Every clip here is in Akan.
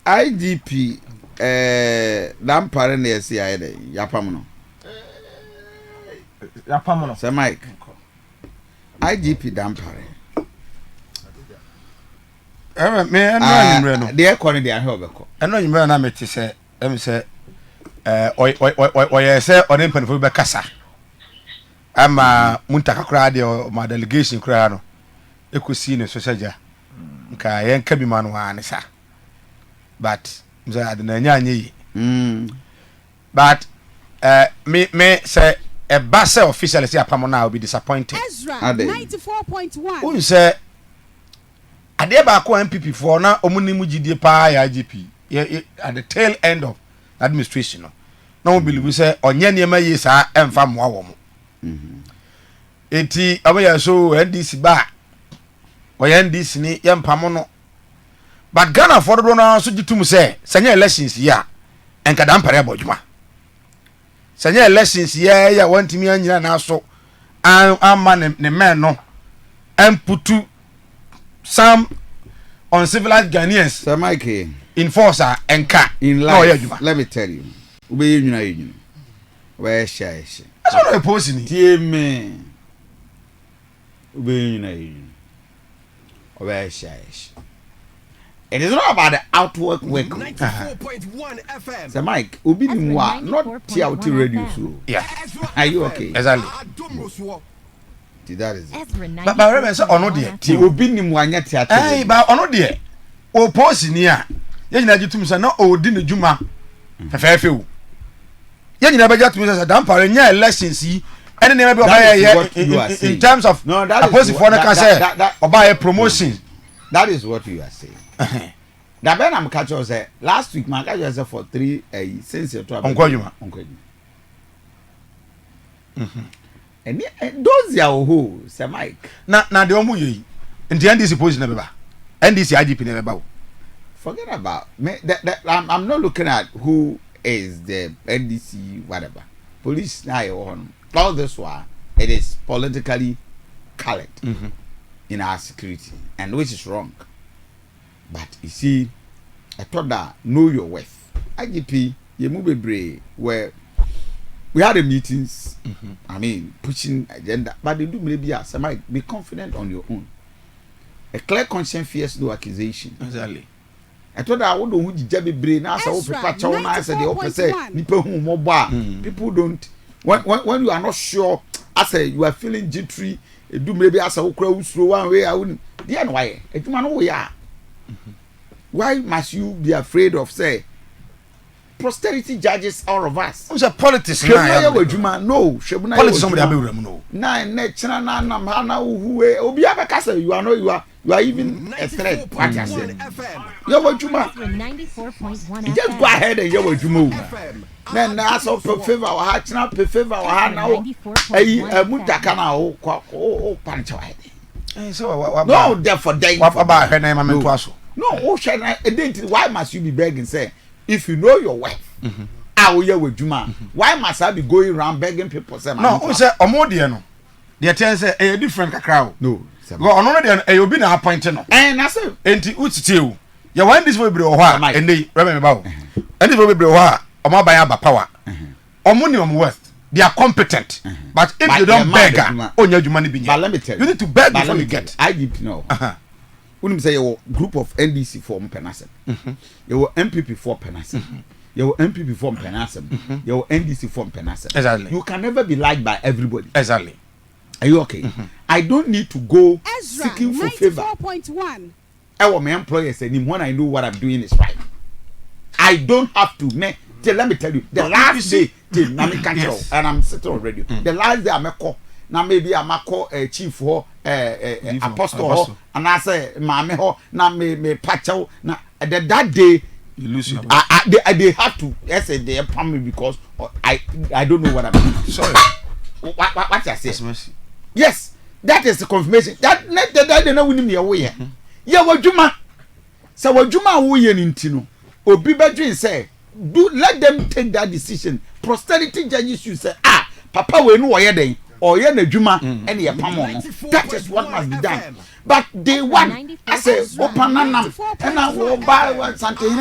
IGP Dampare na yesi ayede yapam no. Yapam no. Sir Mike. IGP Dampare. Me eno no. De ekọ ne de ahwe obekọ. Eno nyimre na meti se em se oye se one mpanifo be kasa. Ama muntaka kura de ma delegation kura no. Ekosi ne sosaja. Nka yen ka bi ma no wa ne sa. But mza adena nya anyi. But me say a basse official say apamo na will be disappointed. 94.1. Who say ade ba ko MPP for na omunimu gidie pa ya IGP at the tail end of administration no. Na we believe say onye niema yi sa emfa moa wo mo. Eti abaya so NDC ba. Oya NDC ni yempamo no. But Ghana for the no so gitum say sanya elections ya enka Dampare abodwuma. Sanya elections ya wantimi anyina na so amma ne men no emputu some uncivilized Ghanaians. Sir Mike enforcer enka in life. Let me tell you. Ube yunu. Where share. That's what I post ni. Tie me. Ube yunu. Where share. It is not about the outwork work. 94.1 FM. Sir Mike, Obi ni mwa not TRT radio so. Yeah. Are you okay? Exactly. That is it. But remember say ono de. Ti Obi ni mwa nya TRT. Eh, ba ono de. O post ni a. Ye nyina gitum say na o di ne djuma. Fefefe o. Ye nyina ba gitum say Dampare nya elections yi. Ene ne be oba in terms of no, that is for na ka say oba promotion. That is what you are saying. That ben am catch us say last week man catch us for 3 since you talk Onkwajuma. And those ya who Sir Mike na de omu yi nti NDC position na beba NDC IGP na beba. Forget about me I'm not looking at who is the NDC whatever police now all this one it is politically colored in our security and which is wrong. But you see, I thought that know your worth. IGP, you move brave where we had the meetings. I mean, pushing agenda, but they do maybe ask. Be confident on your own. A clear conscience fears no accusation. Exactly. I thought that I would know who brave now. So people I said the opposite. People who mobile people don't. When you are not sure, I say you are feeling jittery. Do maybe as a crowd through one way. I wouldn't. The why? It man we are. Why must you be afraid of say posterity judges all of us? Who's a politics now? No, politics somebody no. Na who obi abakasa you are no you are even a threat. What you say? You are Juma. 94.1. Just go ahead and you are Juma. Then ask for favor or heart now favor or heart now. Mutaka now oh punch so no therefore they about her name I'm to no, why must you be begging? Say, if you know your wife, I will hear with Juma. Why must I be going around begging people? Say, no, who say Omodia no? The attendant say a different crowd. No, go on already. A you been appointed no. And I say, enti utitiu. You want this will be oha and they remember about. And this will be oha. Oma buy aba power. Omonium worth. They are competent, but if you don't beg, on your money be. But let me tell you, you need to beg before you get. I did know. When you say your group of NDC form Penasem, your MPP form Penasem, your MPP form Penasem, your NDC form Penasem. Exactly. You can never be liked by everybody. Exactly. Are you okay? I don't need to go seeking for favor. 94.1. My employer said, when I know what I'm doing is right, I don't have to. Let me tell you, the last day, and I'm sitting on radio. The last day I'm a call. Now maybe I'm a call chief for apostle and I say mame ho na me pacho na that day you lose your they have to say they pam me because I don't know what I'm doing. Sorry. What I say? Yes, that is the confirmation. That they know we need me away. Yeah, wajuma. So wajuma wo ye ntino. Obi bedwin say do let them take that decision. Posterity judges you say papa we no wo ye den or ye na dwuma and ye pam on. That is what must be done. but day one I say open nanam and I will buy one something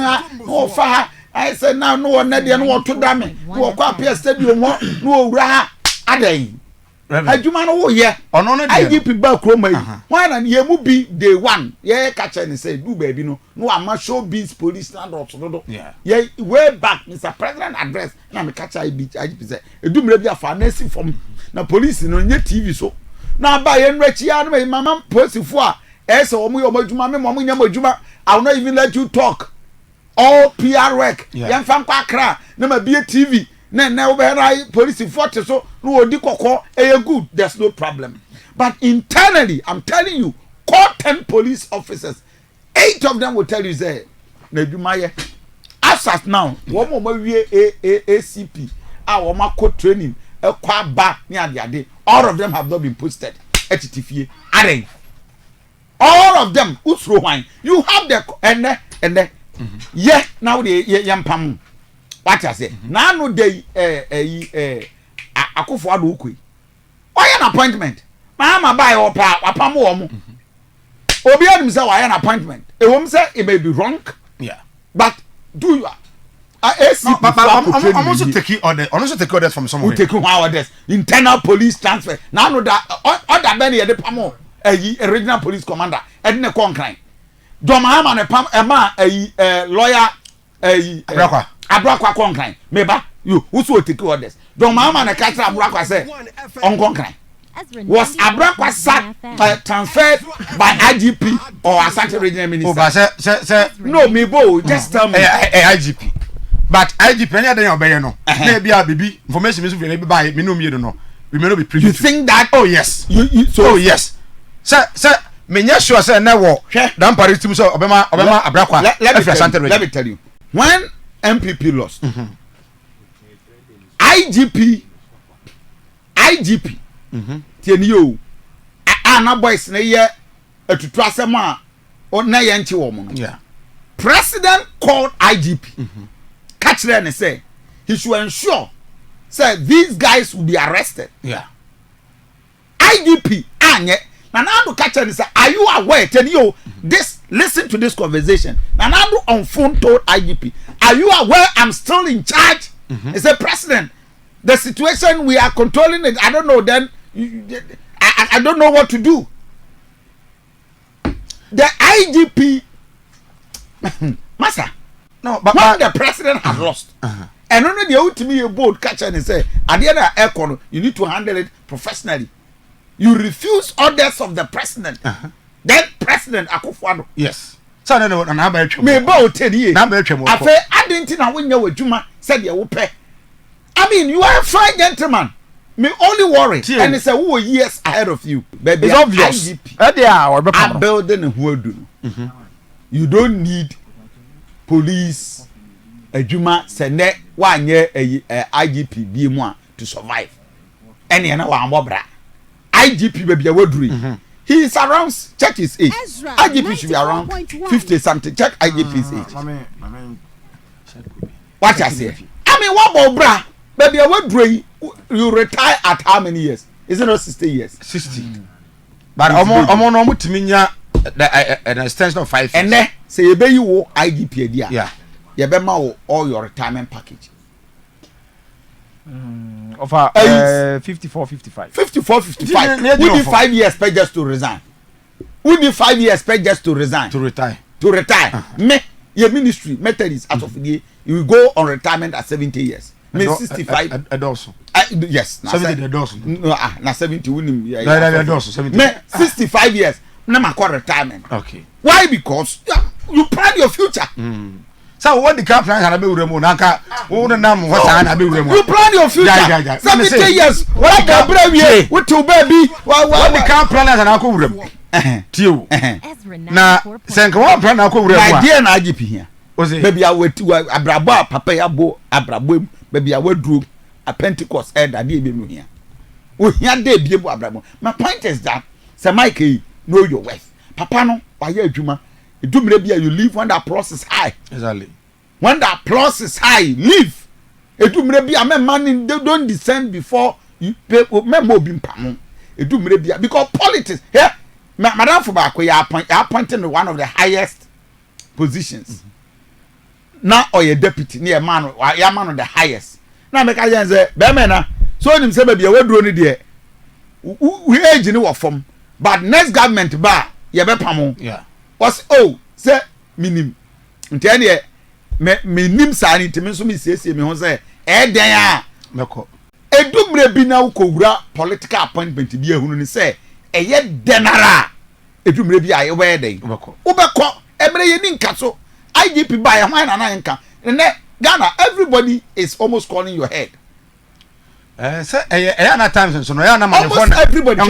no fa I say now no one na no to dame no kwa pia stadium no wura adan adwuma no wo ye ono no IGP ba kroma yi why na ye mu bi day one ye catch and say do baby no ama show beats police stand up so ye way back Mr. President address na me catch IGP say edumre bi afa na si from na police no nye TV so na ba ye nrechi ya no mama police fo a say omo yo madwuma me mo nya madwuma I will not even let you talk all PR work yan fan kwa kra na ma bi TV na obera police forte so no odi kokko good there's no problem but internally I'm telling you call 10 police officers 8 of them will tell you say na dwumaye as at now wo mo wie ACP wo ma co training kwa ba ni ade all of them have not been posted etitifie are all of them usro hwan you have the and yeah now the yampam what I say now no dey akofo ado okoi why an appointment Mahama buy or pa apam wo mo obi adum say why an appointment e wom say it may be wrong but do you I'm also taking orders from somewhere. We take orders. Internal police transfer. Now no that other than the pamo original police commander. Edna Concline. John Mahama ne pam ema lawyer Abrakwa Concline. Meba you who so take orders. John Mahama ne catch Abrakwa say on Concline. Was Abrakwa transferred by IGP or Asante regional minister? No, me bo just tell me IGP. But IGP any other obey no. Maybe baby information is be by me no me no. We may not be privy. You think that? Oh yes. So yes. Sir, me nya sure say na wo. Dampare team so obema Abrakwa. Let me tell you. When MPP lost, IGP tieni yo ana boys na ye atutu asema o na ye nchi wo mo. Yeah. President called IGP. Catch them and say he should ensure say these guys will be arrested. Yeah. IGP anye na do catch and say are you aware tell you this listen to this conversation na do on phone told IGP are you aware I'm still in charge? He said President the situation we are controlling it I don't know then I don't know what to do. The IGP Master no, but when the president has lost, and only the ultimate board catcher and say, at the end of aircon, you need to handle it professionally. You refuse orders of the president. Then President Akufo-Addo. Yes. So I don't know. And how about you? Me about 10 years. Now about you. I didn't know when you were Juma said you will pay. I mean, you are a fine gentleman. Me only worry, and it's a who years ahead of you. Baby, it's obvious. I'm building a who do. You don't need police adwuma sene wanye IGP bi mu to survive ene na wa ambobra IGP baby waduri he is around check his age IGP should be around 50 something check IGP's age what I say I mean what bobra baby waduri you retire at how many years is it not 60 years 60 but omo no mutimi nya an extension of 5 years. And then say you be you IGP dia. Yeah. You be ma all your retirement package. Of 54 55. 54 55. We need 5 years pay just to resign. We need 5 years pay just to resign. To retire. Me your ministry methods as of the you will go on retirement at 70 years. Me 65. Also. Yes. 70 also. No, na 70 win. Yeah. Also 70. Me 65 years. Na call retirement. Okay. Why? Because you plan your future. So what the cap plan be uremu naka wo na what na be uremu. You plan your future. 70 years. What the brave with two baby. What the cap plan na ko uremu. Tio. Na senka what plan na ko uremu. My dear na IGP here. Baby I wait abrabo papa ya bo abrabo baby I wait a Pentecost elder dey be no here. We here dey be abrabo. My point is that say Mike know your worth. Papa no why adwuma edumre bia you leave when the applause is high. Exactly. When the applause is high, leave. Edumre bia men man don't descend before you pay men mo bi mpamo. Edumre bia because politics here madam for back you appointed one of the highest positions. Now or your deputy near man of the highest. Now make I say be so him say baby we do ni there. We age ni wo form but next government ba ye be pamo. Yeah. Was say minim. Ntia me nim sa ni timi so me siesie me ho say den a meko edumre bi na ukowura political appointment bi ehunu ni say eye denara edumre bi a ye we den ubeko emre ye ni nka so IGP ba ye hwan na na nka ne Ghana everybody is almost calling your head say na times so no ya na man for everybody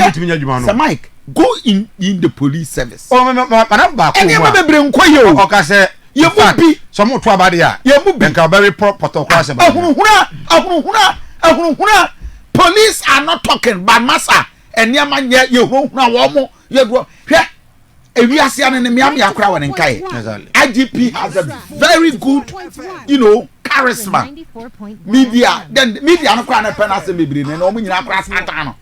Sir Mike go in the police service man ba ko ene ma bebre nko ye o ka say ye mu bi so mo to abade a ye mu bi nka very protocolase ba ahunhuna police are not talking but massa enia ma ye hunhuna wo mo ye do hwe ewiase ane ne miam yakora won nkai IGP has a very good charisma media no kwa na pena se mebiri ne no mo nyina akora satan no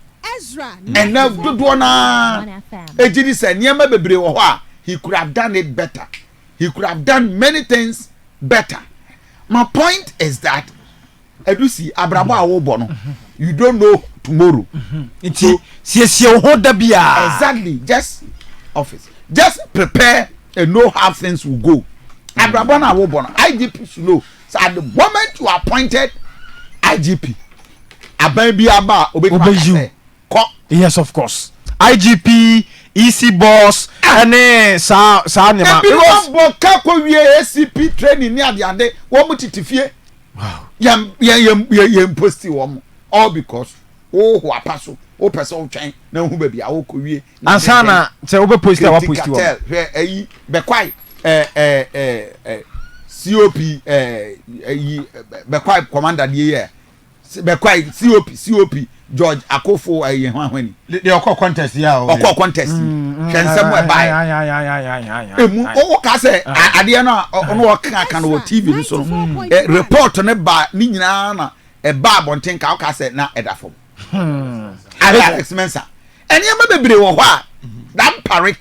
and now do na ejidi se niam bebiri wo ho a he could have done it better. He could have done many things better. My point is that Edusi Abrabo awobo no. You don't know tomorrow. So exactly. Just office. Just prepare and know how things will go. Abrabo na awobo no. IGP should know. So at the moment you are appointed IGP, ababi aba obeju. Yes, of course. IGP, EC boss, and sa nema. Because boka ko wie ACP training ni ade wo mu titifie. Wow. Yam posti wo mu. All because ho apaso, o person twen na hu ba bia wo ko wie. Ansana se wo be posti wa posti wo. Eyi be kwai COP be kwai commander die here. Be kwai COP George Akofo ayi hwanhwani the okọ contest ya o okọ contest hwensem we buy emu o ka say ade no ono wo kan no TV ni so report ne ba ni nyina na e ba bonten ka o ka say na edafom Alex Mensa eni ma bebre wo ho a Dampare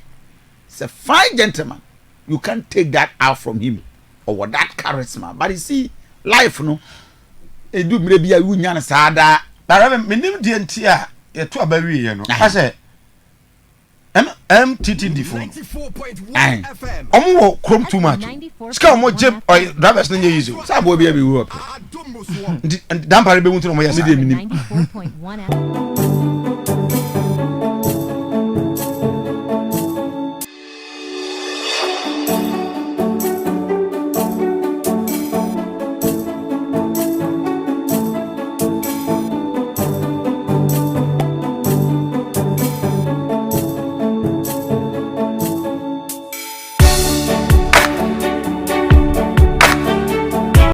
is a fine gentleman you can't take that out from him or that charisma but you see life no edu mire bia wu nya na saada na menim die ntia ye to abawi ye no ka say MTTD phone 94.1 FM omo krom too much ska omo je drivers no nye easy sa bo bia be wu up Dampare be mu to no mo yes 94.1 FM